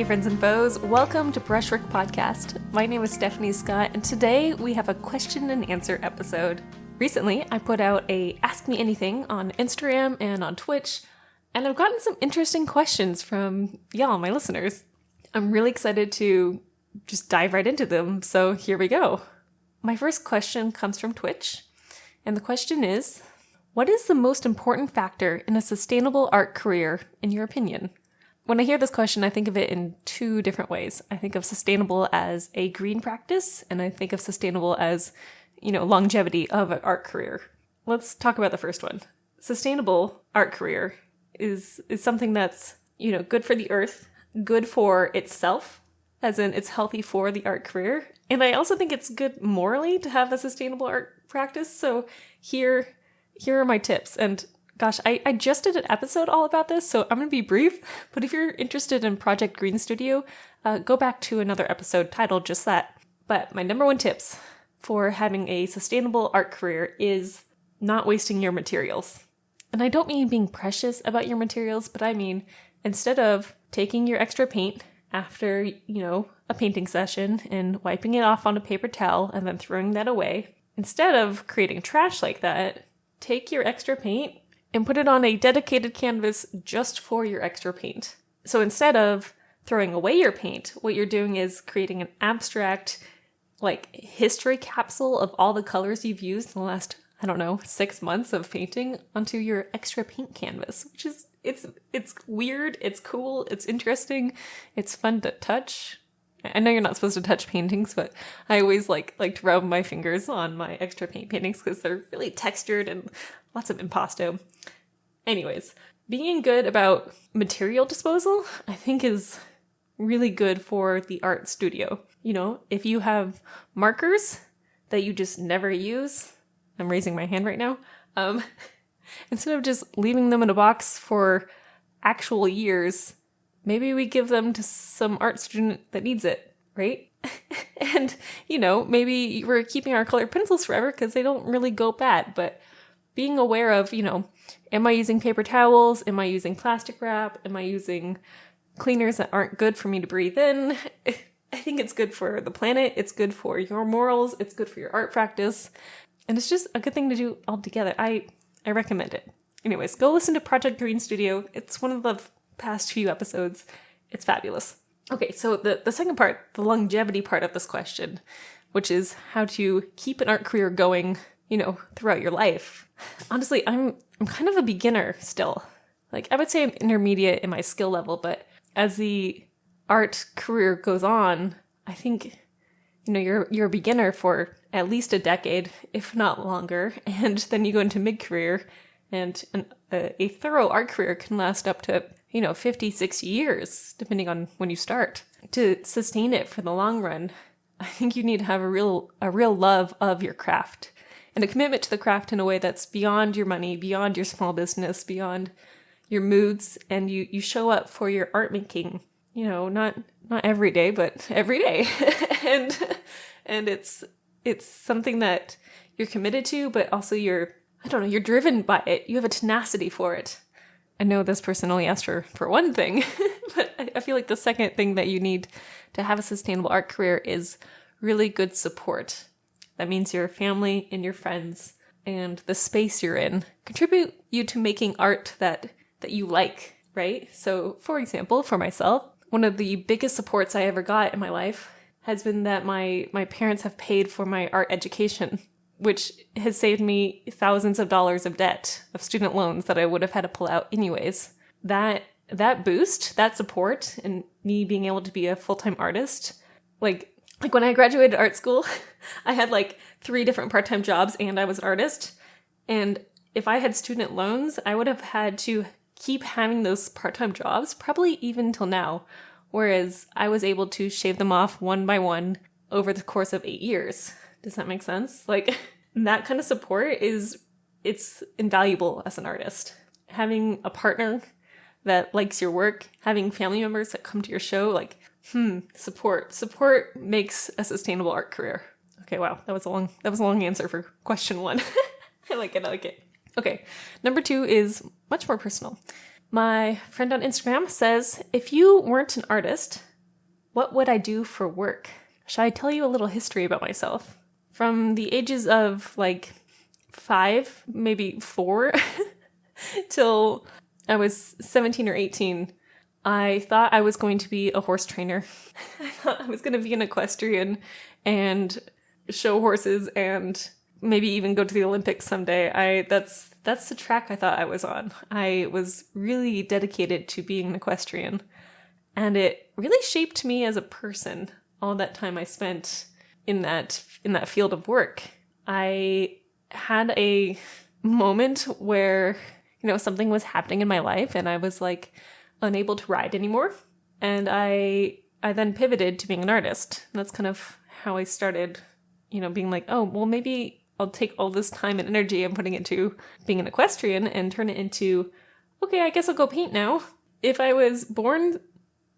Hey friends and foes, welcome to Brushwork Podcast. My name is Stephanie Scott, and today we have a question and answer episode. Recently, I put out a Ask Me Anything on Instagram and on Twitch, and I've gotten some interesting questions from y'all, my listeners. I'm really excited to just dive right into them, so here we go. My first question comes from Twitch, and the question is, what is the most important factor in a sustainable art career, in your opinion? When I hear this question, I think of it in two different ways. I think of sustainable as a green practice, and I think of sustainable as, longevity of an art career. Let's talk about the first one. Sustainable art career is something that's, good for the earth, good for itself, as in it's healthy for the art career. And I also think it's good morally to have a sustainable art practice. So here are my tips. And gosh, I just did an episode all about this, so I'm going to be brief. But if you're interested in Project Green Studio, go back to another episode titled just that. But my number one tips for having a sustainable art career is not wasting your materials. And I don't mean being precious about your materials, but I mean instead of taking your extra paint after, a painting session and wiping it off on a paper towel and then throwing that away, instead of creating trash like that, take your extra paint and put it on a dedicated canvas just for your extra paint. So instead of throwing away your paint, what you're doing is creating an abstract, history capsule of all the colors you've used in the last, 6 months of painting onto your extra paint canvas, which is, it's weird, it's cool, it's interesting, it's fun to touch. I know you're not supposed to touch paintings, but I always like to rub my fingers on my extra paint paintings because they're really textured and lots of impasto. Anyways, being good about material disposal, I think is really good for the art studio. If you have markers that you just never use, I'm raising my hand right now, instead of just leaving them in a box for actual years, maybe we give them to some art student that needs it, right? And, maybe we're keeping our colored pencils forever because they don't really go bad, but being aware of, am I using paper towels? Am I using plastic wrap? Am I using cleaners that aren't good for me to breathe in? I think it's good for the planet. It's good for your morals. It's good for your art practice. And it's just a good thing to do all together. I recommend it. Anyways, go listen to Project Green Studio. It's one of the past few episodes. It's fabulous. Okay, so the second part, the longevity part of this question, which is how to keep an art career going, throughout your life. Honestly, I'm kind of a beginner still. I would say I'm intermediate in my skill level, but as the art career goes on, I think, you're a beginner for at least a decade, if not longer, and then you go into mid-career, and a thorough art career can last up to 50, 60 years, depending on when you start. To sustain it for the long run, I think you need to have a real love of your craft and a commitment to the craft in a way that's beyond your money, beyond your small business, beyond your moods, and you show up for your art making, not every day, but every day. and it's something that you're committed to, but also you're driven by it. You have a tenacity for it. I know this person only asked for one thing, but I feel like the second thing that you need to have a sustainable art career is really good support. That means your family and your friends and the space you're in contribute you to making art that you like, right? So, for example, for myself, one of the biggest supports I ever got in my life has been that my parents have paid for my art education, which has saved me thousands of dollars of debt, of student loans that I would have had to pull out anyways. That boost, that support, and me being able to be a full-time artist, like when I graduated art school, I had 3 different part-time jobs and I was an artist. And if I had student loans, I would have had to keep having those part-time jobs, probably even till now. Whereas I was able to shave them off one by one over the course of 8 years. Does that make sense? That kind of support it's invaluable as an artist. Having a partner that likes your work, having family members that come to your show, support makes a sustainable art career. Okay, wow, that was a long answer for question 1. I like it. Okay, number 2 is much more personal. My friend on Instagram says, if you weren't an artist, What would I do for work? Shall I tell you a little history about myself? From the ages of like 5, maybe 4, till I was 17 or 18, I thought I was going to be a horse trainer. I thought I was going to be an equestrian and show horses and maybe even go to the Olympics someday. That's the track I thought I was on. I was really dedicated to being an equestrian, and it really shaped me as a person. All that time I spent in that field of work. I had a moment where, something was happening in my life and I was like unable to ride anymore. And I then pivoted to being an artist. And that's kind of how I started, being like, oh, well, maybe I'll take all this time and energy I'm putting into being an equestrian and turn it into, okay, I guess I'll go paint now. If I was born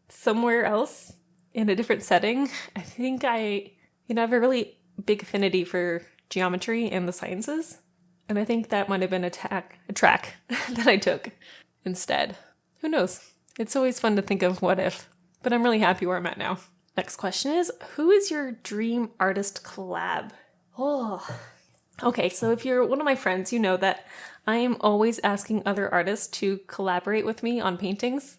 somewhere else in a different setting, I think I have a really big affinity for geometry and the sciences. And I think that might have been a track that I took instead. Who knows? It's always fun to think of what if, but I'm really happy where I'm at now. Next question is, who is your dream artist collab? Oh, okay. So if you're one of my friends, you know that I am always asking other artists to collaborate with me on paintings.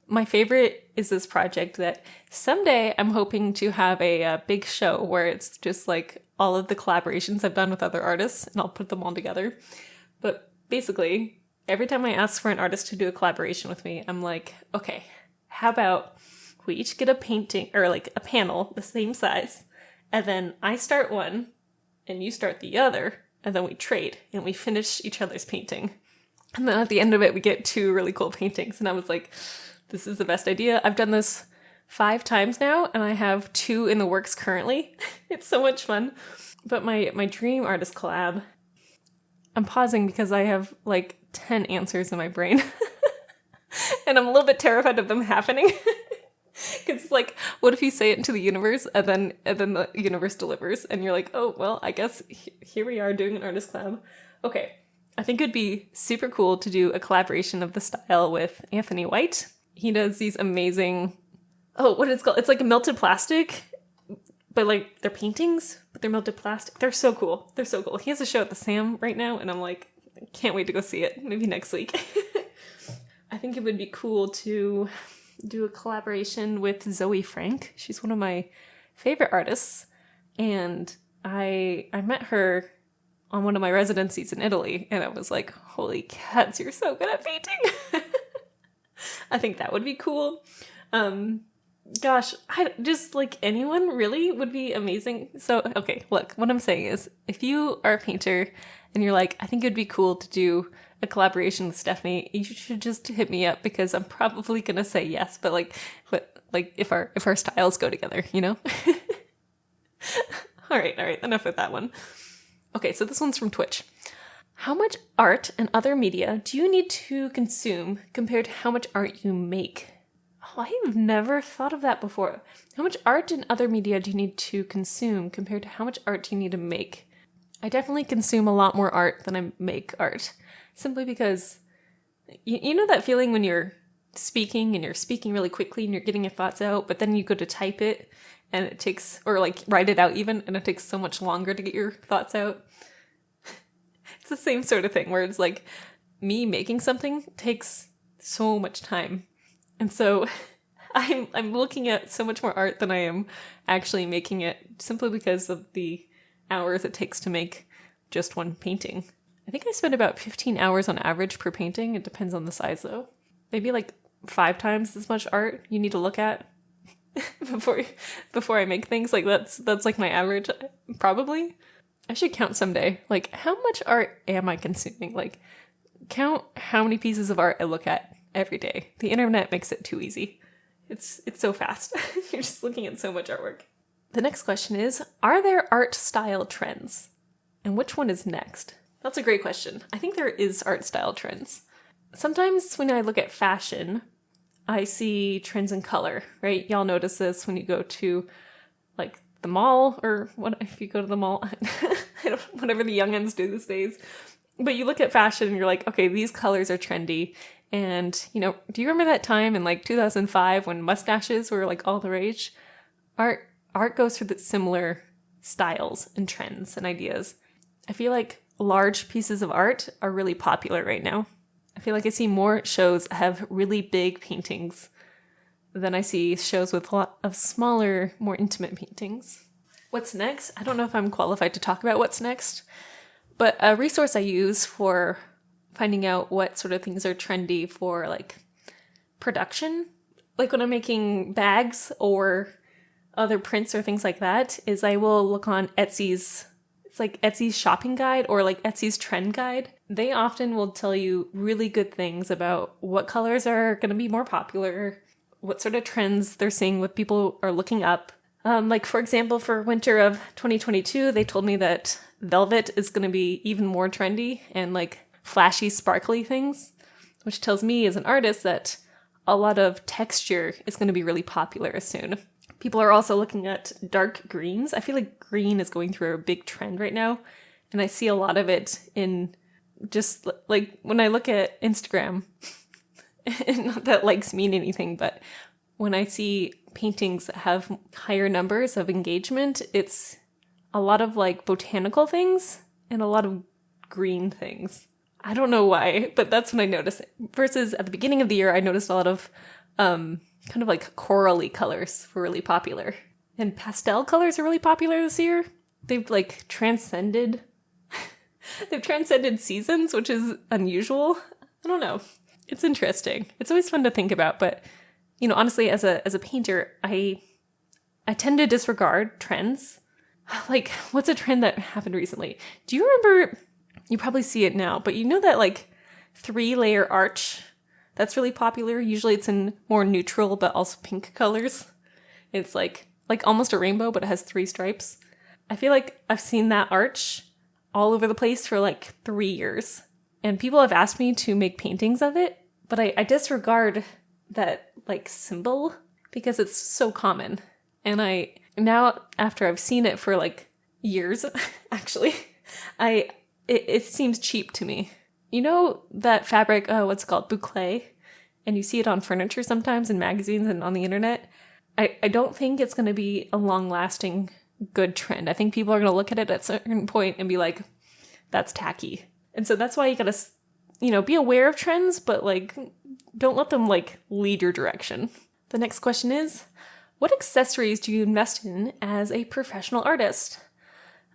My favorite is this project that someday I'm hoping to have a big show where it's just like all of the collaborations I've done with other artists, and I'll put them all together. But basically, every time I ask for an artist to do a collaboration with me, I'm like, okay, how about we each get a painting or like a panel the same size, and then I start one and you start the other, and then we trade and we finish each other's painting. And then at the end of it, we get 2 really cool paintings. And I was like, this is the best idea. I've done this 5 times now, and I have 2 in the works currently. It's so much fun. But my dream artist collab, I'm pausing because I have like 10 answers in my brain. And I'm a little bit terrified of them happening. Because like, what if you say it into the universe and then the universe delivers and you're like, oh, well, I guess here we are doing an artist collab. Okay, I think it'd be super cool to do a collaboration of the style with Anthony White. He does these amazing, what is it called? It's like a melted plastic, but like they're paintings, but they're melted plastic. They're so cool. They're so cool. He has a show at the Sam right now, and I'm like, can't wait to go see it. Maybe next week. I think it would be cool to do a collaboration with Zoe Frank. She's one of my favorite artists, and I met her on one of my residencies in Italy, and I was like, holy cats, you're so good at painting. I think that would be cool. Gosh, just like anyone really would be amazing. So, okay, look, what I'm saying is if you are a painter and you're like, I think it'd be cool to do a collaboration with Stephanie, you should just hit me up because I'm probably going to say yes. But if our styles go together, All right. Enough of that one. Okay, so this one's from Twitch. How much art and other media do you need to consume compared to how much art you make? Oh, I have never thought of that before. How much art and other media do you need to consume compared to how much art do you need to make? I definitely consume a lot more art than I make art. Simply because, you know that feeling when you're speaking and you're speaking really quickly and you're getting your thoughts out, but then you go to type it and it takes, or like write it out even, and it takes so much longer to get your thoughts out. It's the same sort of thing where it's like me making something takes so much time. And so I'm looking at so much more art than I am actually making it simply because of the hours it takes to make just one painting. I think I spend about 15 hours on average per painting. It depends on the size though. Maybe like 5 times as much art you need to look at before I make things. Like that's like my average, probably. I should count someday. Like, how much art am I consuming? Like, count how many pieces of art I look at every day. The internet makes it too easy. It's so fast. You're just looking at so much artwork. The next question is, are there art style trends? And which one is next? That's a great question. I think there is art style trends. Sometimes when I look at fashion, I see trends in color, right? Y'all notice this when you go to like the mall, or what if you go to the mall, whatever the youngins do these days. But you look at fashion and you're like, okay, these colors are trendy And, do you remember that time in like 2005 when mustaches were like all the rage? Art goes through the similar styles and trends and ideas. I feel like large pieces of art are really popular right now. I feel like I see more shows have really big paintings than I see shows with a lot of smaller, more intimate paintings. What's next? I don't know if I'm qualified to talk about what's next, but a resource I use for finding out what sort of things are trendy for like production, like when I'm making bags or other prints or things like that, is I will look on Etsy's, it's like Etsy's shopping guide or like Etsy's trend guide. They often will tell you really good things about what colors are going to be more popular, what sort of trends they're seeing, what people are looking up. Like for example, for winter of 2022, they told me that velvet is going to be even more trendy and like flashy, sparkly things, which tells me as an artist that a lot of texture is going to be really popular soon. People are also looking at dark greens. I feel like green is going through a big trend right now, and I see a lot of it in just like when I look at Instagram, and not that likes mean anything, but when I see paintings that have higher numbers of engagement, it's a lot of like botanical things and a lot of green things. I don't know why, but that's when I notice it. Versus at the beginning of the year, I noticed a lot of kind of like corally colors were really popular. And pastel colors are really popular this year. They've like transcended seasons, which is unusual. I don't know. It's interesting. It's always fun to think about, but honestly, as a painter, I tend to disregard trends. Like, what's a trend that happened recently? Do you remember? You probably see it now, but that like 3-layer arch that's really popular. Usually it's in more neutral but also pink colors. It's like almost a rainbow, but it has 3 stripes. I feel like I've seen that arch all over the place for like 3 years. And people have asked me to make paintings of it, but I disregard that like symbol because it's so common. And now after I've seen it for like years, actually, it seems cheap to me. You know that fabric, what's it called, boucle? And you see it on furniture sometimes in magazines and on the internet. I don't think it's going to be a long-lasting good trend. I think people are going to look at it at a certain point and be like, that's tacky. And so that's why you got to, be aware of trends, but like, don't let them like lead your direction. The next question is, what accessories do you invest in as a professional artist?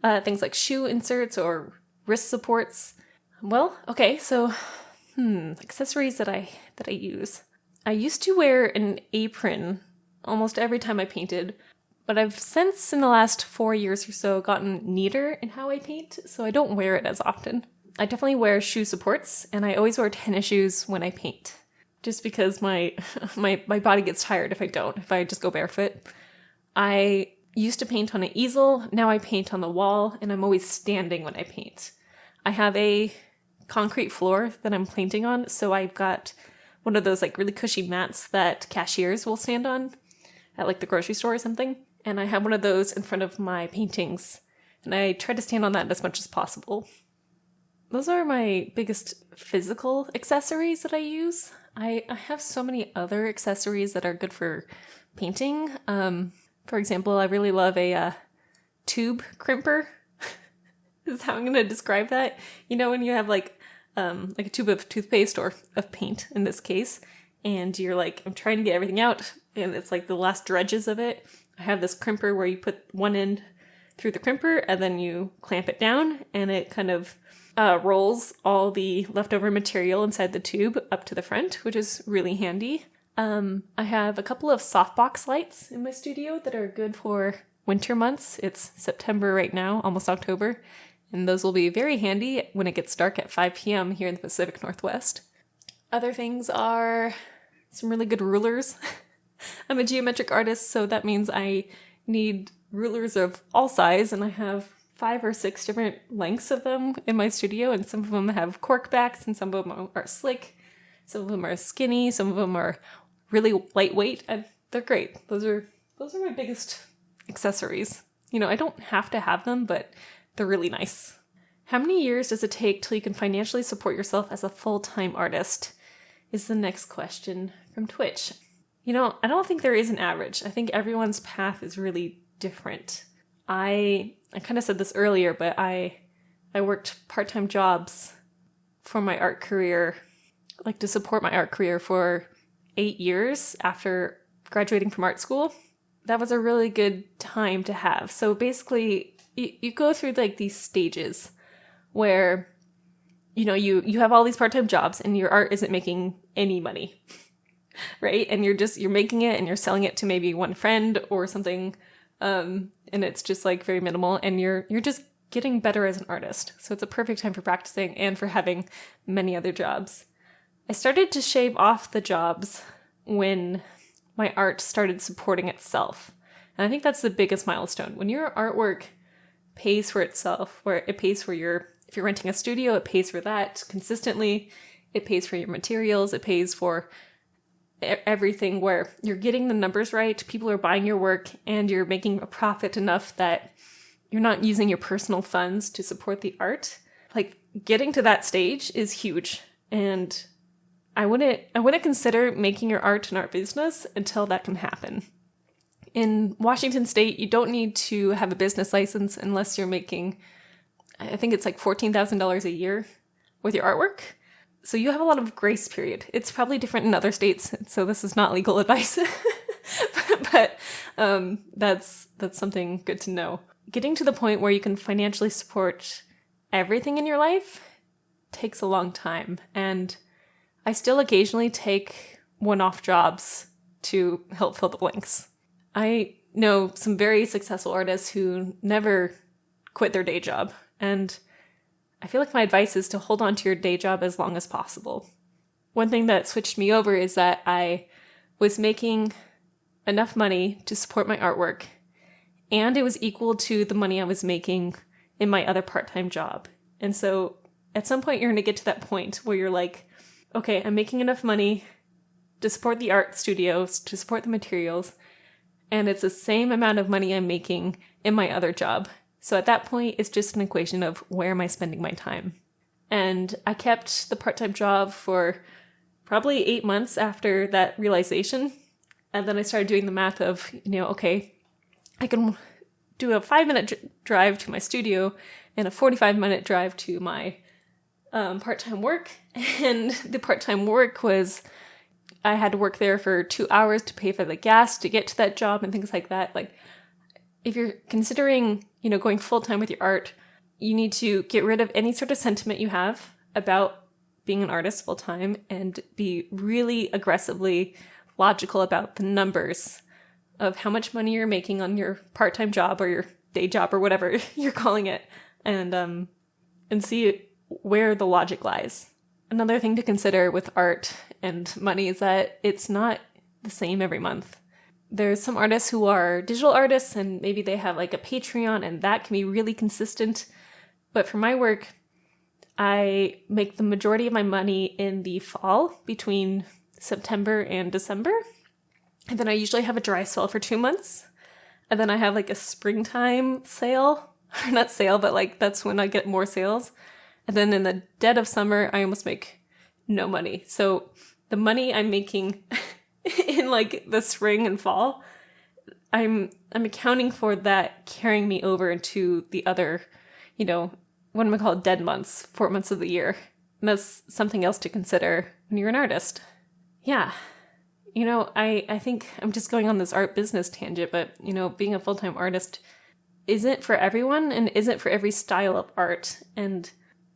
Things like shoe inserts or wrist supports. Well, okay, so accessories that I use. I used to wear an apron almost every time I painted, but I've since in the last 4 years or so gotten neater in how I paint, so I don't wear it as often. I definitely wear shoe supports, and I always wear tennis shoes when I paint, just because my body gets tired if I just go barefoot. I used to paint on an easel, now I paint on the wall, and I'm always standing when I paint. I have a concrete floor that I'm painting on, so I've got one of those like really cushy mats that cashiers will stand on at like the grocery store or something, and I have one of those in front of my paintings, and I try to stand on that as much as possible. Those are my biggest physical accessories that I use. I have so many other accessories that are good for painting. For example, I really love a tube crimper. Is how I'm going to describe that. When you have like a tube of toothpaste or of paint in this case, and you're like, I'm trying to get everything out, and it's like the last dredges of it. I have this crimper where you put one end through the crimper, and then you clamp it down, and it kind of rolls all the leftover material inside the tube up to the front, which is really handy. I have a couple of softbox lights in my studio that are good for winter months. It's September right now, almost October, and those will be very handy when it gets dark at 5 p.m. here in the Pacific Northwest. Other things are some really good rulers. I'm a geometric artist, so that means I need rulers of all size, and I have 5 or 6 different lengths of them in my studio, and some of them have cork backs, and some of them are slick, some of them are skinny, some of them are really lightweight, and they're great. Those are my biggest accessories. I don't have to have them, but they're really nice. How many years does it take till you can financially support yourself as a full-time artist? is the next question from Twitch. I don't think there is an average. I think everyone's path is really different. I kind of said this earlier, but I worked part-time jobs for my art career, like to support my art career for 8 years after graduating from art school. That was a really good time to have. So basically, you go through like these stages where, you have all these part-time jobs and your art isn't making any money, right? And you're making it and you're selling it to maybe one friend or something. And it's just like very minimal, and you're just getting better as an artist. So it's a perfect time for practicing and for having many other jobs. I started to shave off the jobs when my art started supporting itself. And I think that's the biggest milestone. When your artwork pays for itself, where it pays for if you're renting a studio, it pays for that consistently. It pays for your materials. It pays for everything, where you're getting the numbers right, people are buying your work, and you're making a profit enough that you're not using your personal funds to support the art. Like, getting to that stage is huge. And I wouldn't consider making your art an art business until that can happen. In Washington State, you don't need to have a business license unless you're making, I think it's like $14,000 a year with your artwork. So you have a lot of grace period. It's probably different in other states, so this is not legal advice. but that's something good to know. Getting to the point where you can financially support everything in your life takes a long time. And I still occasionally take one-off jobs to help fill the blanks. I know some very successful artists who never quit their day job. And I feel like my advice is to hold on to your day job as long as possible. One thing that switched me over is that I was making enough money to support my artwork, and it was equal to the money I was making in my other part-time job. And so at some point you're going to get to that point where you're like, okay, I'm making enough money to support the art studios, to support the materials, and it's the same amount of money I'm making in my other job. So at that point, it's just an equation of where am I spending my time? And I kept the part-time job for probably 8 months after that realization. And then I started doing the math of, okay, I can do a 5-minute drive to my studio and a 45-minute drive to my part-time work. And the part-time work was, I had to work there for 2 hours to pay for the gas to get to that job and things like that. Like, if you're considering, going full-time with your art, you need to get rid of any sort of sentiment you have about being an artist full-time and be really aggressively logical about the numbers of how much money you're making on your part-time job or your day job or whatever you're calling it, and see where the logic lies. Another thing to consider with art and money is that it's not the same every month. There's some artists who are digital artists and maybe they have like a Patreon, and that can be really consistent. But for my work, I make the majority of my money in the fall between September and December. And then I usually have a dry spell for 2 months. And then I have like a springtime sale. Not sale, but like that's when I get more sales. And then in the dead of summer, I almost make no money. So the money I'm making in like the spring and fall, I'm accounting for that carrying me over into the other, what am I called, dead months, 4 months of the year. And that's something else to consider when you're an artist. Yeah. I think I'm just going on this art business tangent, but, being a full-time artist isn't for everyone and isn't for every style of art. And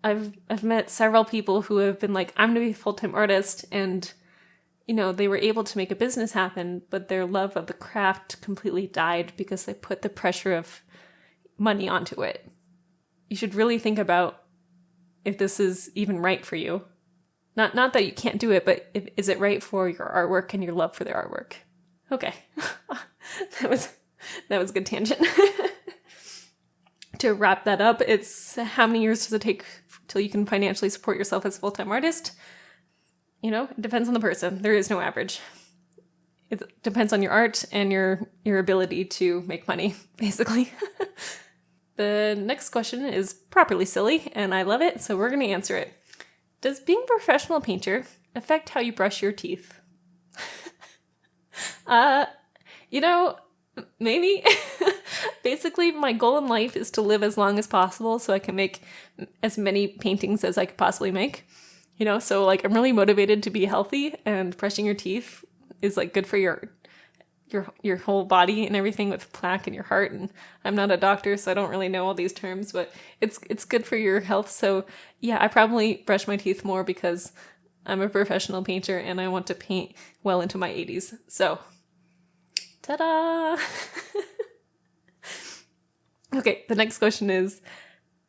I've met several people who have been like, I'm going to be a full-time artist, and they were able to make a business happen, but their love of the craft completely died because they put the pressure of money onto it. You should really think about if this is even right for you. Not that you can't do it, but is it right for your artwork and your love for their artwork? Okay. that was a good tangent. To wrap that up, it's how many years does it take till you can financially support yourself as a full-time artist? It depends on the person. There is no average. It depends on your art and your ability to make money, basically. The next question is properly silly, and I love it, so we're going to answer it. Does being a professional painter affect how you brush your teeth? uh, you know, maybe. Basically, my goal in life is to live as long as possible so I can make as many paintings as I could possibly make. You know, so like I'm really motivated to be healthy, and brushing your teeth is like good for your whole body and everything with plaque in your heart. And I'm not a doctor, so I don't really know all these terms, but it's good for your health. So yeah, I probably brush my teeth more because I'm a professional painter and I want to paint well into my 80s. So, ta-da! Okay, the next question is,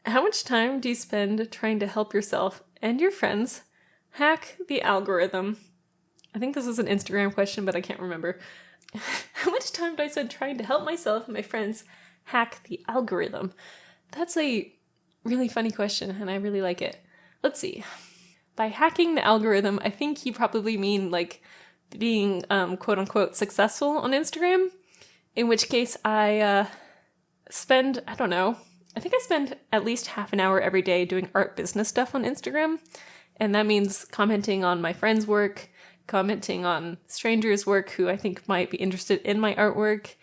how much time do you spend trying to help yourself and your friends hack the algorithm? I think this was an Instagram question, but I can't remember. How much time do I spend trying to help myself and my friends hack the algorithm? That's a really funny question, and I really like it. Let's see. By hacking the algorithm, I think you probably mean like being quote-unquote successful on Instagram, in which case I spend, I don't know, I think I spend at least half an hour every day doing art business stuff on Instagram. And that means commenting on my friends' work, commenting on strangers' work who I think might be interested in my artwork,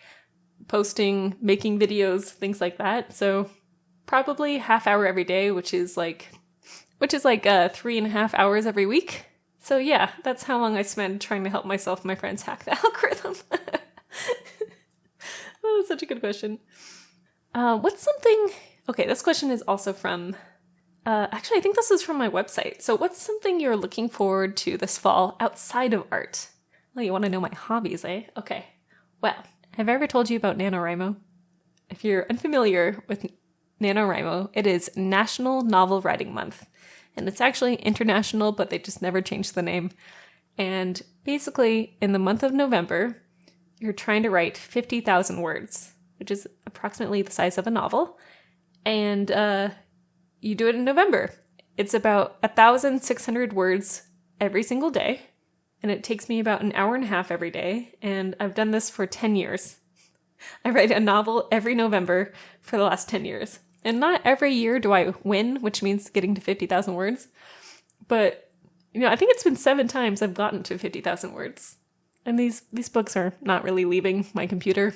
posting, making videos, things like that. So probably half hour every day, which is like 3.5 hours every week. So yeah, that's how long I spend trying to help myself and my friends hack the algorithm. Oh, that's such a good question. Okay, this question is also from, actually, I think this is from my website. So what's something you're looking forward to this fall outside of art? Well, you want to know my hobbies, eh? Okay. Well, have I ever told you about NaNoWriMo? If you're unfamiliar with NaNoWriMo, it is National Novel Writing Month. And it's actually international, but they just never changed the name. And basically, in the month of November, you're trying to write 50,000 words, which is approximately the size of a novel. And you do it in November. It's about 1,600 words every single day. And it takes me about an hour and a half every day. And I've done this for 10 years. I write a novel every November for the last 10 years. And not every year do I win, which means getting to 50,000 words. But, I think it's been 7 times I've gotten to 50,000 words. And these books are not really leaving my computer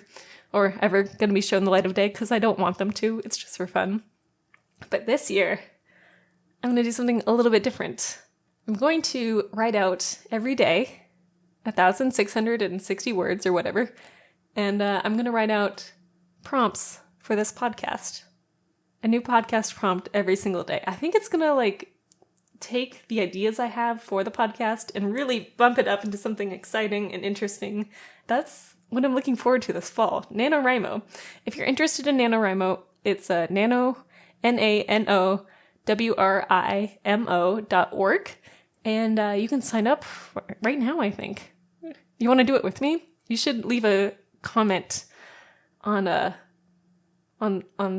or ever going to be shown the light of day because I don't want them to. It's just for fun. But this year, I'm going to do something a little bit different. I'm going to write out every day 1,660 words or whatever. And I'm going to write out prompts for this podcast. A new podcast prompt every single day. I think it's going to take the ideas I have for the podcast and really bump it up into something exciting and interesting. That's what I'm looking forward to this fall. NaNoWriMo. If you're interested in NaNoWriMo, it's nano, NaNoWriMo.org. And you can sign up right now, I think. You want to do it with me? You should leave a comment on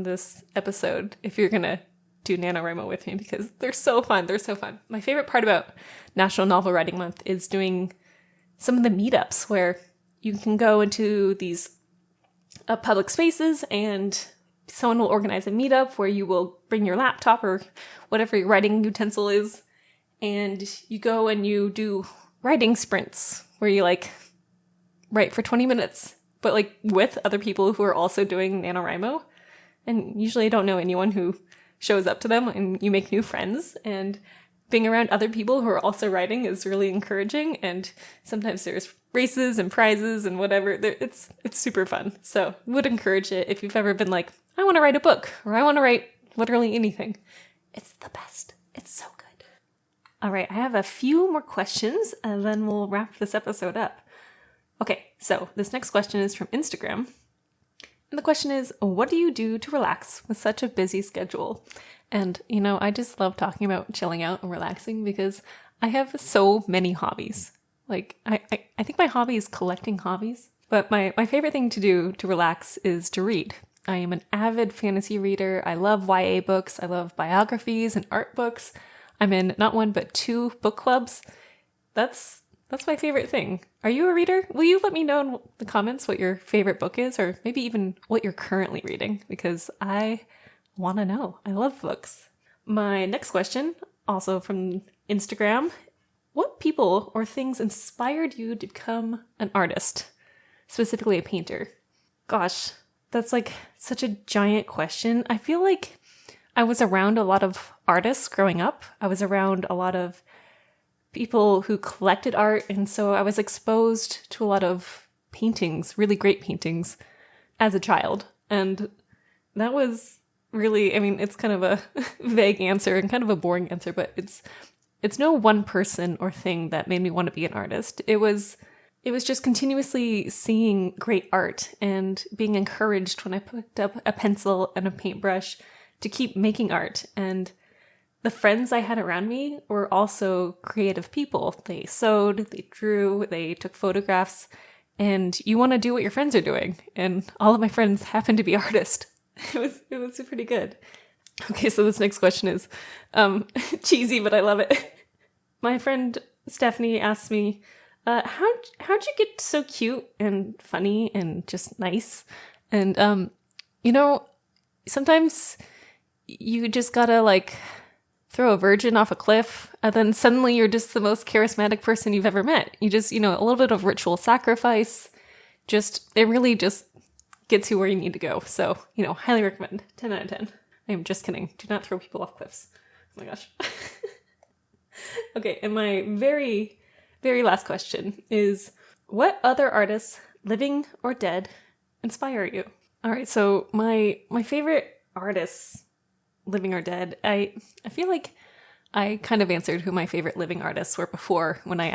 this episode if you're going to do NaNoWriMo with me, because they're so fun. They're so fun. My favorite part about National Novel Writing Month is doing some of the meetups where you can go into these public spaces and someone will organize a meetup where you will bring your laptop or whatever your writing utensil is, and you go and you do writing sprints where you write for 20 minutes, but with other people who are also doing NaNoWriMo. And usually I don't know anyone who shows up to them, and you make new friends, and being around other people who are also writing is really encouraging. And sometimes there's races and prizes and whatever. It's super fun. So would encourage it if you've ever been I want to write a book, or I want to write literally anything. It's the best. It's so good. All right, I have a few more questions and then we'll wrap this episode up. Okay, so this next question is from Instagram. And the question is, what do you do to relax with such a busy schedule? And, I just love talking about chilling out and relaxing because I have so many hobbies. I think my hobby is collecting hobbies. But my favorite thing to do to relax is to read. I am an avid fantasy reader. I love YA books. I love biographies and art books. I'm in not 1, but 2 book clubs. That's my favorite thing. Are you a reader? Will you let me know in the comments what your favorite book is, or maybe even what you're currently reading? Because I want to know. I love books. My next question, also from Instagram, what people or things inspired you to become an artist, specifically a painter? Gosh, that's like such a giant question. I feel like I was around a lot of artists growing up. I was around a lot of people who collected art, and so I was exposed to a lot of paintings, really great paintings, as a child. And that was really, I mean, it's kind of a vague answer and kind of a boring answer, but it's no one person or thing that made me want to be an artist. It was just continuously seeing great art and being encouraged when I picked up a pencil and a paintbrush to keep making art. And the friends I had around me were also creative people. They sewed, they drew, they took photographs, and you want to do what your friends are doing. And all of my friends happened to be artists. It was pretty good. Okay, so this next question is cheesy, but I love it. My friend Stephanie asked me, how'd you get so cute and funny and just nice? And, sometimes you just gotta like throw a virgin off a cliff, and then suddenly you're just the most charismatic person you've ever met. You just, a little bit of ritual sacrifice, it really just gets you where you need to go. So, highly recommend. 10 out of 10. I'm just kidding. Do not throw people off cliffs. Oh my gosh. Okay, and my very, very last question is, what other artists, living or dead, inspire you? All right, so my favorite artists, living or dead, I feel like I kind of answered who my favorite living artists were before when I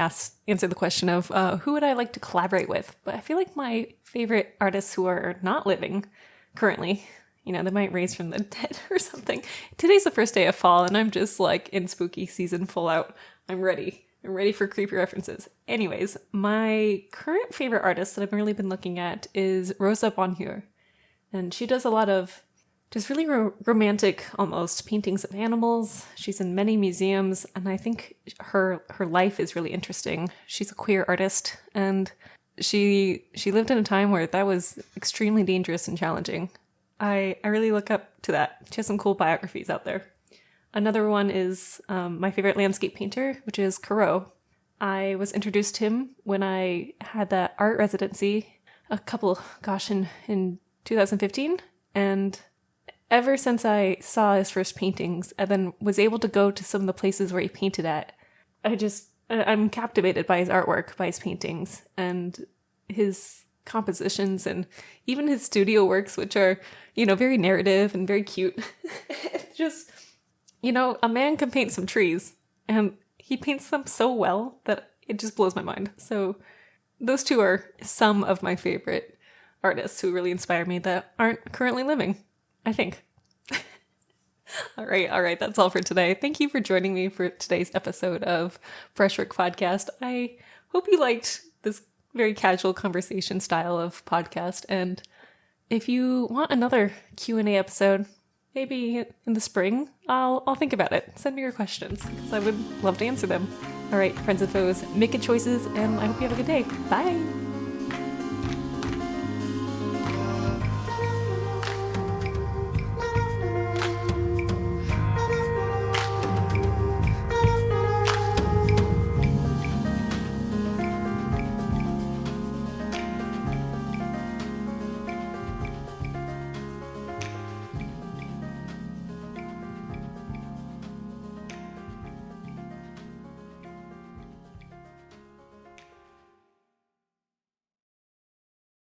answered the question of who would I like to collaborate with. But I feel like my favorite artists who are not living currently, they might raise from the dead or something. Today's the first day of fall, and I'm just like in spooky season full out. I'm ready. I'm ready for creepy references. Anyways, my current favorite artist that I've really been looking at is Rosa Bonheur. And she does a lot of just really romantic, almost, paintings of animals. She's in many museums, and I think her life is really interesting. She's a queer artist, and she lived in a time where that was extremely dangerous and challenging. I really look up to that. She has some cool biographies out there. Another one is my favorite landscape painter, which is Corot. I was introduced to him when I had that art residency in 2015, and ever since I saw his first paintings and then was able to go to some of the places where he painted at, I'm captivated by his artwork, by his paintings, and his compositions, and even his studio works, which are, very narrative and very cute. It's just, a man can paint some trees, and he paints them so well that it just blows my mind. So those two are some of my favorite artists who really inspire me that aren't currently living, I think. All right. That's all for today. Thank you for joining me for today's episode of Brushwork Podcast. I hope you liked this very casual conversation style of podcast. And if you want another Q&A episode, maybe in the spring, I'll think about it. Send me your questions because I would love to answer them. All right, friends and foes, make good choices, and I hope you have a good day. Bye.